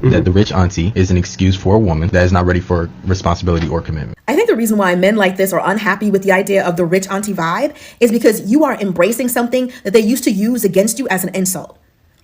that the rich auntie is an excuse for a woman that is not ready for responsibility or commitment. I think the reason why men like this are unhappy with the idea of the rich auntie vibe is because you are embracing something that they used to use against you as an insult.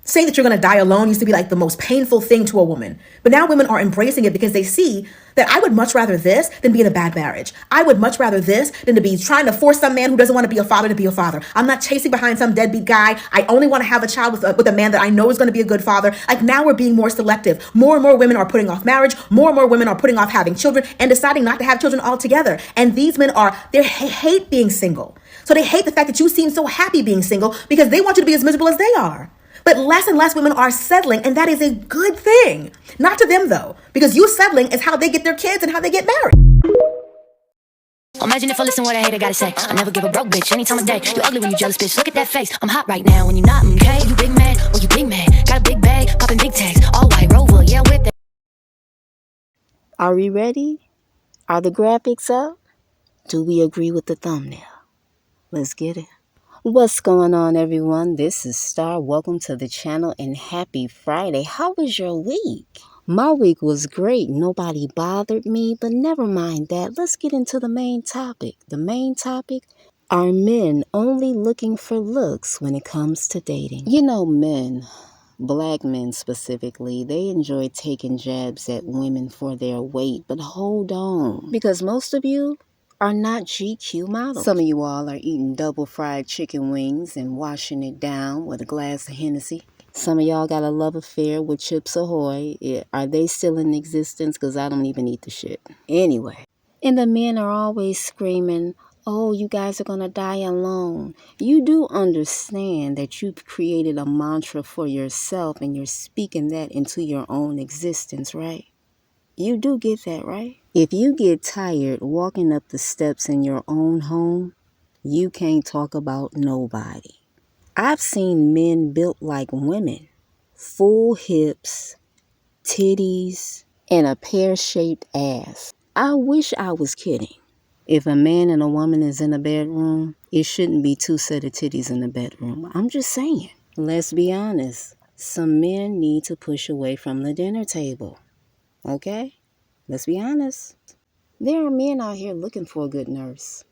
Saying that you're going to die alone used to be like the most painful thing to a woman. But now women are embracing it because they see that I would much rather this than be in a bad marriage. I would much rather this than to be trying to force some man who doesn't want to be a father to be a father. I'm not chasing behind some deadbeat guy. I only want to have a child with a man that I know is going to be a good father. Like now we're being more selective. More and more women are putting off marriage. More and more women are putting off having children and deciding not to have children altogether. And these men they hate being single. So they hate the fact that you seem so happy being single because they want you to be as miserable as they are. But less and less women are settling, and that is a good thing. Not to them, though, because you settling is how they get their kids and how they get married. Imagine if I listen what I hate, I gotta say. I never give a broke bitch any time of day. You ugly when you jealous, bitch. Look at that face. I'm hot right now when you're not, okay? You big mad, or you big mad. Got a big bag, popping big tags. All white Rover, yeah, with that. Are we ready? Are the graphics up? Do we agree with the thumbnail? Let's get it. What's going on, everyone? This is Star. Welcome to the channel and happy Friday. How was your week? My week was great. Nobody bothered me, but never mind that. Let's get into the main topic. The main topic, are men only looking for looks when it comes to dating? You know, men, black men specifically, they enjoy taking jabs at women for their weight. But hold on, because most of you are not GQ models. Some of you all are eating double fried chicken wings and washing it down with a glass of Hennessy. Some of y'all got a love affair with Chips Ahoy. Are they still in existence? Because I don't even eat the shit. Anyway, and the men are always screaming, oh, you guys are going to die alone. You do understand that you've created a mantra for yourself and you're speaking that into your own existence, right? You do get that, right? If you get tired walking up the steps in your own home, you can't talk about nobody. I've seen men built like women, full hips, titties, and a pear-shaped ass. I wish I was kidding. If a man and a woman is in a bedroom, it shouldn't be two set of titties in the bedroom. I'm just saying. Let's be honest. Some men need to push away from the dinner table. Okay? Let's be honest. There are men out here looking for a good nurse.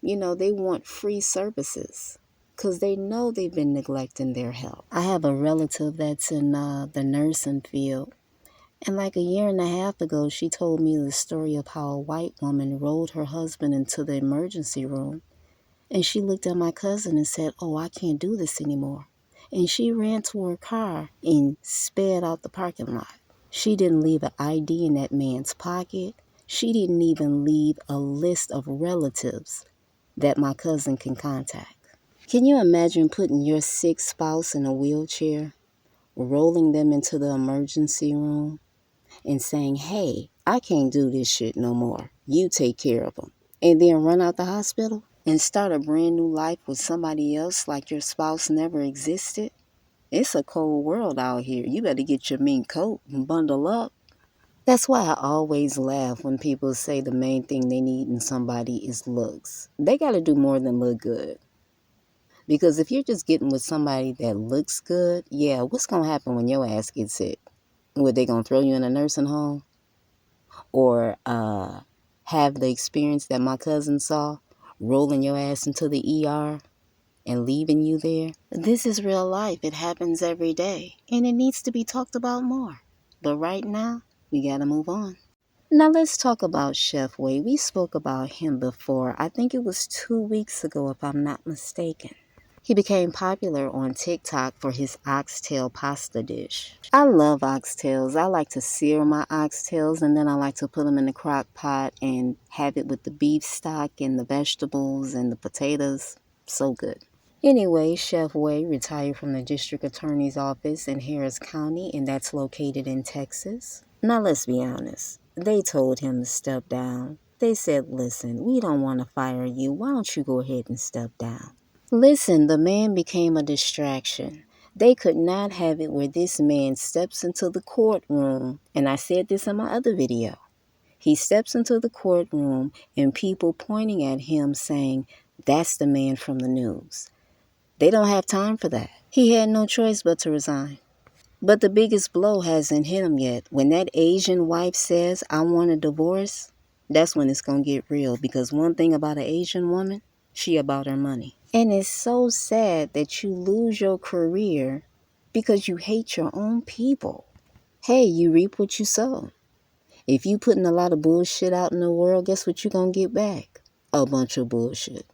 You know, they want free services because they know they've been neglecting their health. I have a relative that's in the nursing field. And like a year and a half ago, she told me the story of how a white woman rolled her husband into the emergency room. And she looked at my cousin and said, oh, I can't do this anymore. And she ran to her car and sped out the parking lot. She didn't leave an ID in that man's pocket. She didn't even leave a list of relatives that my cousin can contact. Can you imagine putting your sick spouse in a wheelchair, rolling them into the emergency room, and saying, hey, I can't do this shit no more. You take care of them. And then run out the hospital and start a brand new life with somebody else like your spouse never existed? It's a cold world out here. You better get your mink coat and bundle up. That's why I always laugh when people say the main thing they need in somebody is looks. They got to do more than look good. Because if you're just getting with somebody that looks good, yeah, what's going to happen when your ass gets sick? What, they going to throw you in a nursing home? Or have the experience that my cousin saw, rolling your ass into the ER and leaving you there? This is real life. It happens every day. And it needs to be talked about more. But right now, we got to move on. Now let's talk about Chef Wavy. We spoke about him before. I think it was 2 weeks ago, if I'm not mistaken. He became popular on TikTok for his oxtail pasta dish. I love oxtails. I like to sear my oxtails and then I like to put them in the crock pot and have it with the beef stock and the vegetables and the potatoes. So good. Anyway, Chef Way retired from the district attorney's office in Harris County, and that's located in Texas. Now let's be honest. They told him to step down. They said, listen, we don't want to fire you. Why don't you go ahead and step down? Listen, the man became a distraction. They could not have it where this man steps into the courtroom, and I said this in my other video. He steps into the courtroom and people pointing at him saying, that's the man from the news. They don't have time for that. He had no choice but to resign. But the biggest blow hasn't hit him yet. When that Asian wife says, I want a divorce, that's when it's going to get real. Because one thing about an Asian woman, she about her money. And it's so sad that you lose your career because you hate your own people. Hey, you reap what you sow. If you putting a lot of bullshit out in the world, guess what you're going to get back? A bunch of bullshit.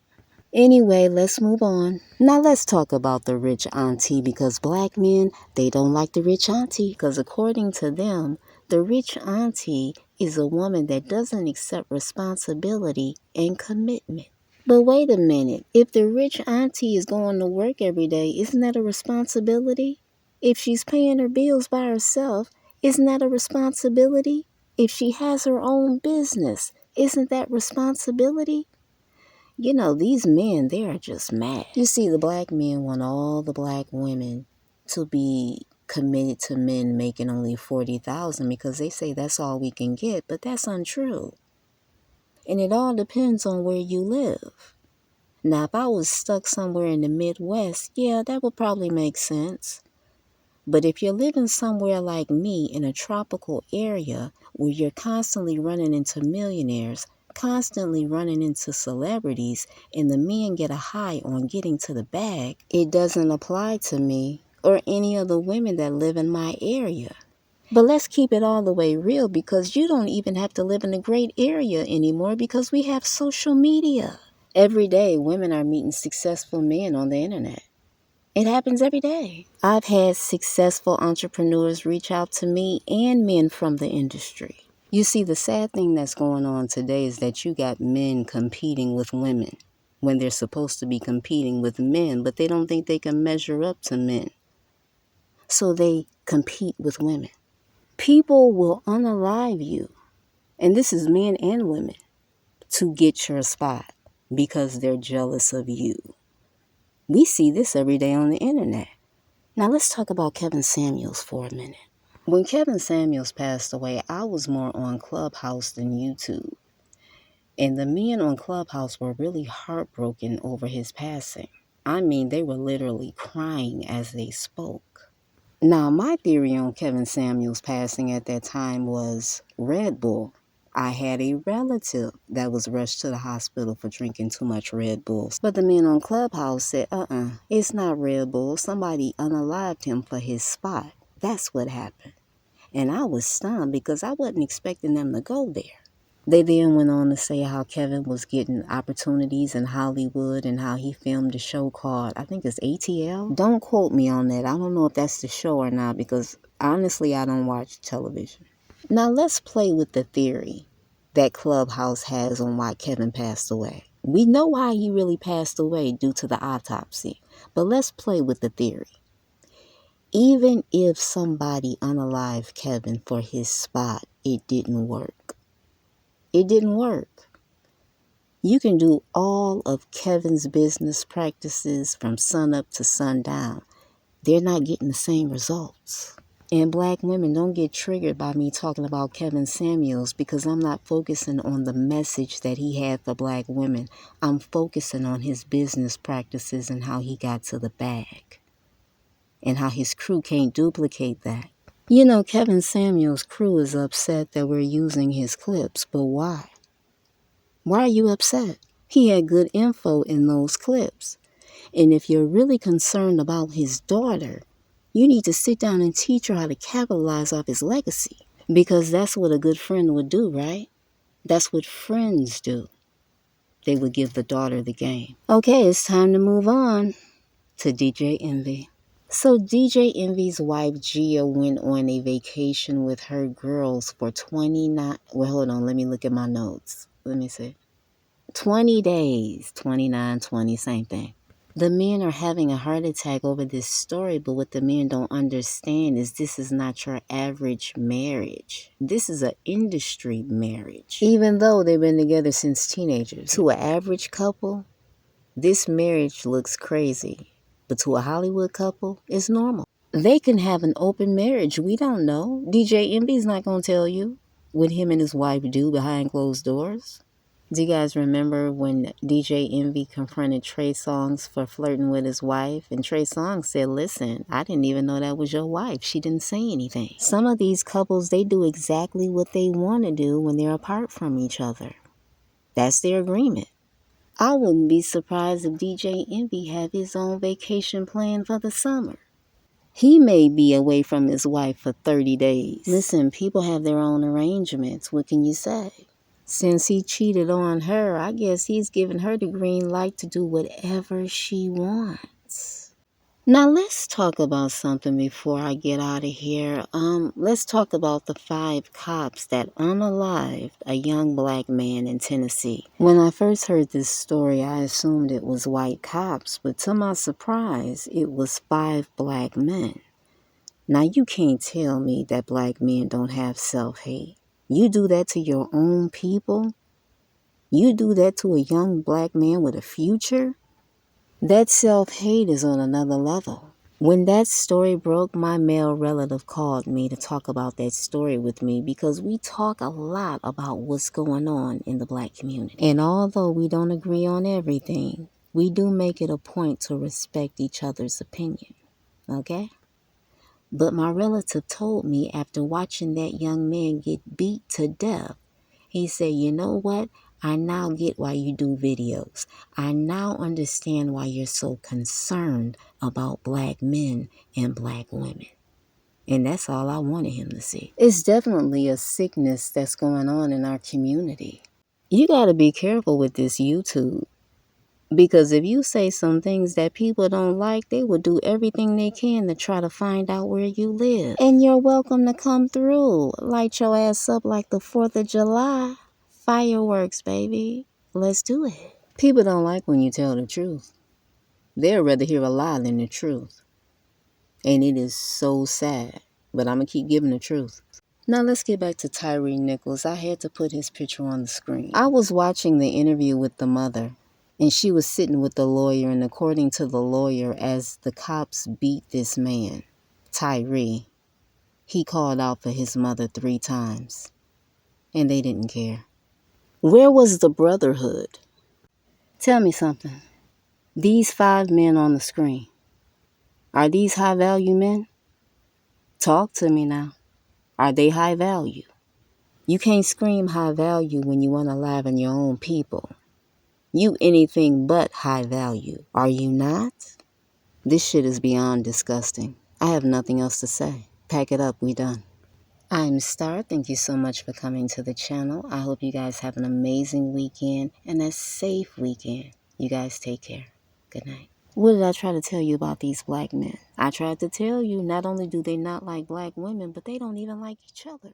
Anyway, let's move on. Now let's talk about the rich auntie, because black men, they don't like the rich auntie, because according to them, the rich auntie is a woman that doesn't accept responsibility and commitment. But wait a minute, if the rich auntie is going to work every day, isn't that a responsibility? If she's paying her bills by herself, isn't that a responsibility? If she has her own business, isn't that responsibility? You know, these men, they are just mad. You see, the black men want all the black women to be committed to men making only $40,000 because they say that's all we can get, but that's untrue. And it all depends on where you live. Now, if I was stuck somewhere in the Midwest, yeah, that would probably make sense. But if you're living somewhere like me in a tropical area where you're constantly running into millionaires, constantly running into celebrities, and the men get a high on getting to the bag, it doesn't apply to me or any of the women that live in my area. But let's keep it all the way real, because you don't even have to live in a great area anymore because we have social media. Every day, women are meeting successful men on the internet. It happens every day. I've had successful entrepreneurs reach out to me and men from the industry. You see, the sad thing that's going on today is that you got men competing with women when they're supposed to be competing with men, but they don't think they can measure up to men. So they compete with women. People will unalive you, and this is men and women, to get your spot because they're jealous of you. We see this every day on the internet. Now let's talk about Kevin Samuels for a minute. When Kevin Samuels passed away, I was more on Clubhouse than YouTube. And the men on Clubhouse were really heartbroken over his passing. I mean, they were literally crying as they spoke. Now, my theory on Kevin Samuels passing at that time was Red Bull. I had a relative that was rushed to the hospital for drinking too much Red Bull. But the men on Clubhouse said, it's not Red Bull. Somebody unalived him for his spot. That's what happened. And I was stunned because I wasn't expecting them to go there. They then went on to say how Kevin was getting opportunities in Hollywood and how he filmed a show called, I think it's ATL. Don't quote me on that. I don't know if that's the show or not because honestly, I don't watch television. Now let's play with the theory that Clubhouse has on why Kevin passed away. We know why he really passed away due to the autopsy, but let's play with the theory. Even if somebody unalived Kevin for his spot, it didn't work. It didn't work. You can do all of Kevin's business practices from sunup to sundown. They're not getting the same results. And black women, don't get triggered by me talking about Kevin Samuels because I'm not focusing on the message that he had for black women. I'm focusing on his business practices and how he got to the bag and how his crew can't duplicate that. You know, Kevin Samuels' crew is upset that we're using his clips, but why? Why are you upset? He had good info in those clips. And if you're really concerned about his daughter, you need to sit down and teach her how to capitalize off his legacy. Because that's what a good friend would do, right? That's what friends do. They would give the daughter the game. Okay, it's time to move on to DJ Envy. So DJ Envy's wife, Gia, went on a vacation with her girls for 29... Well, hold on. Let me look at my notes. Let me see. 20 days. 29, 20, same thing. The men are having a heart attack over this story, but what the men don't understand is this is not your average marriage. This is an industry marriage. Even though they've been together since teenagers. To an average couple, this marriage looks crazy. But to a Hollywood couple, it's normal. They can have an open marriage. We don't know. DJ Envy's not going to tell you what him and his wife do behind closed doors. Do you guys remember when DJ Envy confronted Trey Songz for flirting with his wife? And Trey Songz said, listen, I didn't even know that was your wife. She didn't say anything. Some of these couples, they do exactly what they want to do when they're apart from each other. That's their agreement. I wouldn't be surprised if DJ Envy had his own vacation planned for the summer. He may be away from his wife for 30 days. Listen, people have their own arrangements. What can you say? Since he cheated on her, I guess he's given her the green light to do whatever she wants. Now let's talk about something before I get out of here. Let's talk about the 5 cops that unalived a young black man in Tennessee. When I first heard this story, I assumed it was white cops, but to my surprise, it was 5 black men. Now you can't tell me that black men don't have self-hate. You do that to your own people? You do that to a young black man with a future? That self-hate is on another level. When that story broke, my male relative called me to talk about that story with me because we talk a lot about what's going on in the black community. And although we don't agree on everything, we do make it a point to respect each other's opinion. Okay? But my relative told me after watching that young man get beat to death, he said, you know what? I now get why you do videos. I now understand why you're so concerned about black men and black women. And that's all I wanted him to see. It's definitely a sickness that's going on in our community. You got to be careful with this YouTube. Because if you say some things that people don't like, they will do everything they can to try to find out where you live. And you're welcome to come through. Light your ass up like the 4th of July. Fireworks, baby. Let's do it. People don't like when you tell the truth. They'd rather hear a lie than the truth. And it is so sad. But I'm going to keep giving the truth. Now let's get back to Tyre Nichols. I had to put his picture on the screen. I was watching the interview with the mother. And she was sitting with the lawyer, and according to the lawyer, as the cops beat this man, Tyre, he called out for his mother 3 times, and they didn't care. Where was the brotherhood? Tell me something. These 5 men on the screen, are these high-value men? Talk to me now. Are they high value? You can't scream high value when you unalive your own people. You anything but high value, are you not? This shit is beyond disgusting. I have nothing else to say. Pack it up, we done. I'm Star. Thank you so much for coming to the channel. I hope you guys have an amazing weekend and a safe weekend. You guys take care. Good night. What did I try to tell you about these black men? I tried to tell you not only do they not like black women, but they don't even like each other.